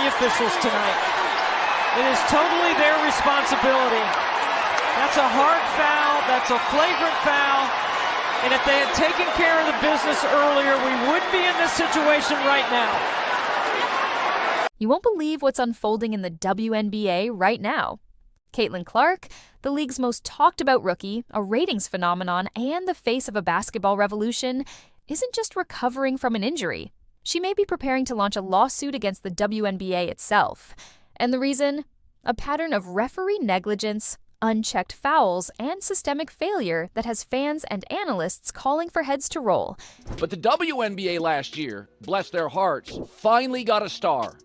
the officials tonight. It is totally their responsibility. That's a hard foul. That's a flagrant foul. And if they had taken care of the business earlier, we wouldn't be in this situation right now. You won't believe what's unfolding in the WNBA right now. Caitlin Clark, the league's most talked about rookie, a ratings phenomenon, and the face of a basketball revolution, isn't just recovering from an injury. She may be preparing to launch a lawsuit against the WNBA itself. And the reason? A pattern of referee negligence, unchecked fouls, and systemic failure that has fans and analysts calling for heads to roll. But the WNBA last year, bless their hearts, finally got a star.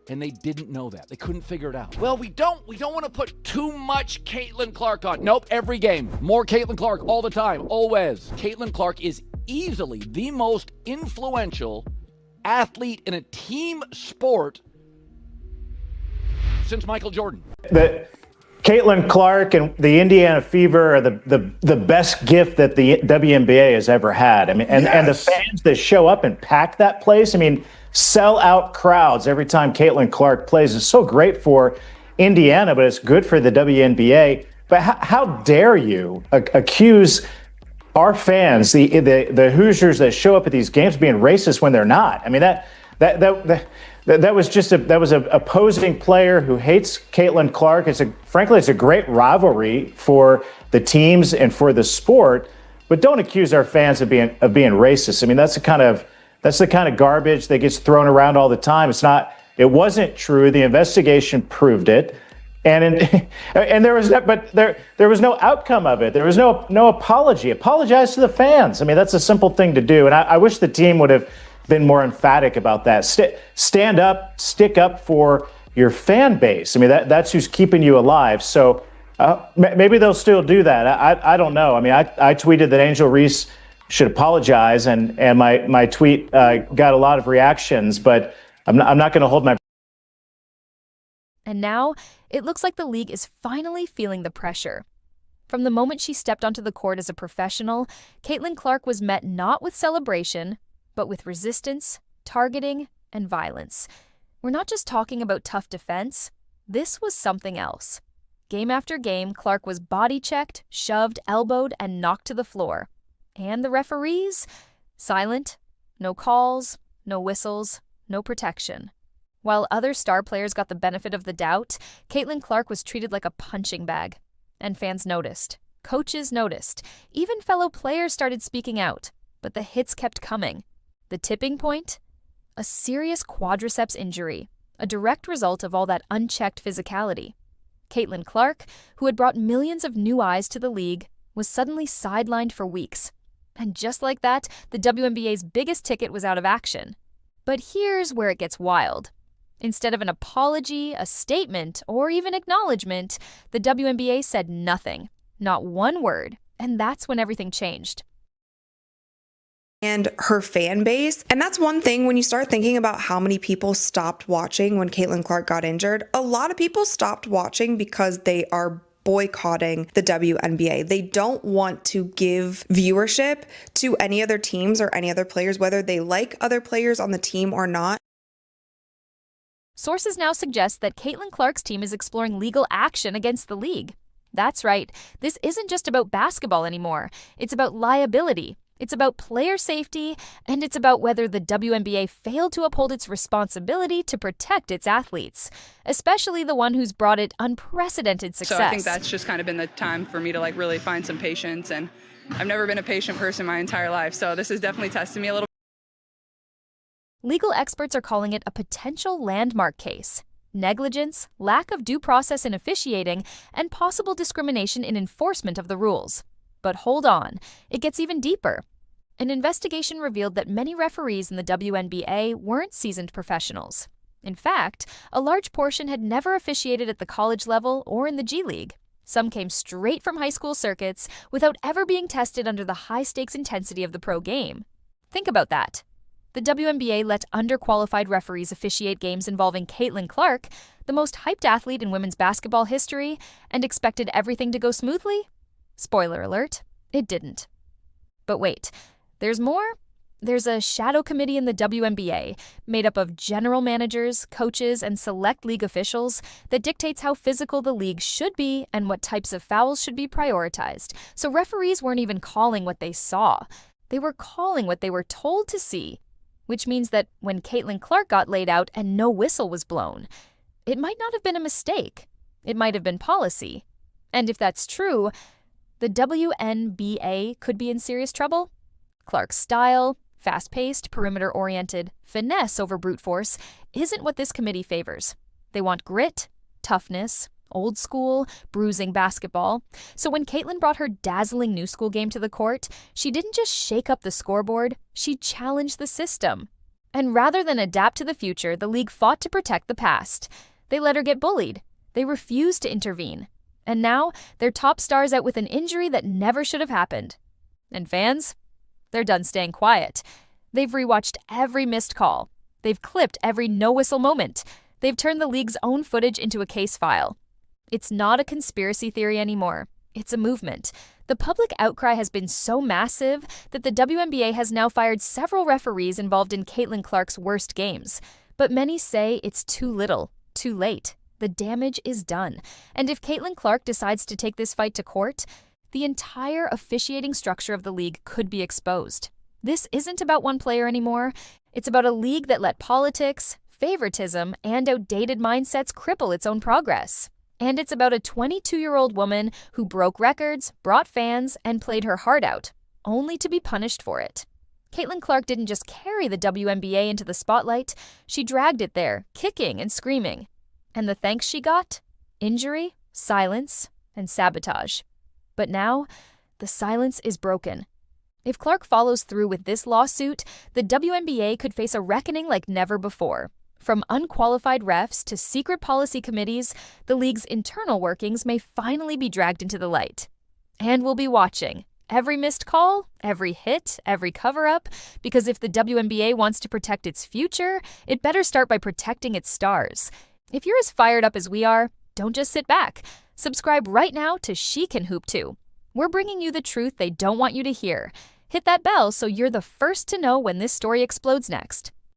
And they didn't know that. They couldn't figure it out. Well, we don't want to put too much Caitlin Clark on. Nope, every game. More Caitlin Clark all the time, always. Caitlin Clark is easily the most influential athlete in a team sport since Michael Jordan. Caitlin Clark and the Indiana Fever are the best gift that the WNBA has ever had. I mean, and the fans that show up and pack that place, I mean, sell out crowds every time Caitlin Clark plays. It's so great for Indiana, but it's good for the WNBA. But how dare you accuse our fans, the Hoosiers that show up at these games, being racist when they're not? I mean, that was just a opposing player who hates Caitlin Clark. Frankly, it's a great rivalry for the teams and for the sport. But don't accuse our fans of being racist. I mean, that's the kind of garbage that gets thrown around all the time. It wasn't true. The investigation proved it, and there was no outcome of it. There was no apology. Apologize to the fans. I mean, that's a simple thing to do, and I wish the team would have been more emphatic about that. Stand up, stick up for your fan base. I mean, that's who's keeping you alive. So maybe they'll still do that. I don't know. I mean, I tweeted that Angel Reese should apologize, and my tweet got a lot of reactions, but I'm not going to hold my. And now, it looks like the league is finally feeling the pressure. From the moment she stepped onto the court as a professional, Caitlin Clark was met not with celebration, but with resistance, targeting, and violence. We're not just talking about tough defense. This was something else. Game after game, Clark was body-checked, shoved, elbowed, and knocked to the floor. And the referees? Silent. No calls, no whistles, no protection. While other star players got the benefit of the doubt, Caitlin Clark was treated like a punching bag. And fans noticed. Coaches noticed. Even fellow players started speaking out. But the hits kept coming. The tipping point? A serious quadriceps injury, a direct result of all that unchecked physicality. Caitlin Clark, who had brought millions of new eyes to the league, was suddenly sidelined for weeks. And just like that, the WNBA's biggest ticket was out of action. But here's where it gets wild. Instead of an apology, a statement, or even acknowledgement, the WNBA said nothing, not one word, and that's when everything changed. And her fan base. And that's one thing when you start thinking about how many people stopped watching when Caitlin Clark got injured. A lot of people stopped watching because they are boycotting the WNBA. They don't want to give viewership to any other teams or any other players, whether they like other players on the team or not. Sources now suggest that Caitlin Clark's team is exploring legal action against the league. That's right, this isn't just about basketball anymore. It's about liability. It's about player safety, and it's about whether the WNBA failed to uphold its responsibility to protect its athletes, especially the one who's brought it unprecedented success. So I think that's just kind of been the time for me to really find some patience, and I've never been a patient person my entire life, so this has definitely tested me a little. Legal experts are calling it a potential landmark case. Negligence, lack of due process in officiating, and possible discrimination in enforcement of the rules. But hold on, it gets even deeper. An investigation revealed that many referees in the WNBA weren't seasoned professionals. In fact, a large portion had never officiated at the college level or in the G League. Some came straight from high school circuits without ever being tested under the high-stakes intensity of the pro game. Think about that. The WNBA let underqualified referees officiate games involving Caitlin Clark, the most hyped athlete in women's basketball history, and expected everything to go smoothly? Spoiler alert, it didn't. But wait, there's more? There's a shadow committee in the WNBA made up of general managers, coaches, and select league officials that dictates how physical the league should be and what types of fouls should be prioritized. So referees weren't even calling what they saw. They were calling what they were told to see, which means that when Caitlin Clark got laid out and no whistle was blown, it might not have been a mistake. It might have been policy. And if that's true, the WNBA could be in serious trouble. Clark's style, fast-paced, perimeter-oriented, finesse over brute force isn't what this committee favors. They want grit, toughness, old school, bruising basketball. So when Caitlin brought her dazzling new school game to the court, she didn't just shake up the scoreboard, she challenged the system. And rather than adapt to the future, the league fought to protect the past. They let her get bullied. They refused to intervene. And now, their top star's out with an injury that never should have happened. And fans? They're done staying quiet. They've rewatched every missed call. They've clipped every no-whistle moment. They've turned the league's own footage into a case file. It's not a conspiracy theory anymore. It's a movement. The public outcry has been so massive that the WNBA has now fired several referees involved in Caitlin Clark's worst games. But many say it's too little, too late. The damage is done. And if Caitlin Clark decides to take this fight to court, the entire officiating structure of the league could be exposed. This isn't about one player anymore. It's about a league that let politics, favoritism, and outdated mindsets cripple its own progress. And it's about a 22-year-old woman who broke records, brought fans, and played her heart out, only to be punished for it. Caitlin Clark didn't just carry the WNBA into the spotlight, she dragged it there, kicking and screaming. And the thanks she got? Injury, silence, and sabotage. But now, the silence is broken. If Clark follows through with this lawsuit, the WNBA could face a reckoning like never before. From unqualified refs to secret policy committees, the league's internal workings may finally be dragged into the light. And we'll be watching. Every missed call, every hit, every cover-up, because if the WNBA wants to protect its future, it better start by protecting its stars. If you're as fired up as we are, don't just sit back. Subscribe right now to She Can Hoop Too. We're bringing you the truth they don't want you to hear. Hit that bell so you're the first to know when this story explodes next.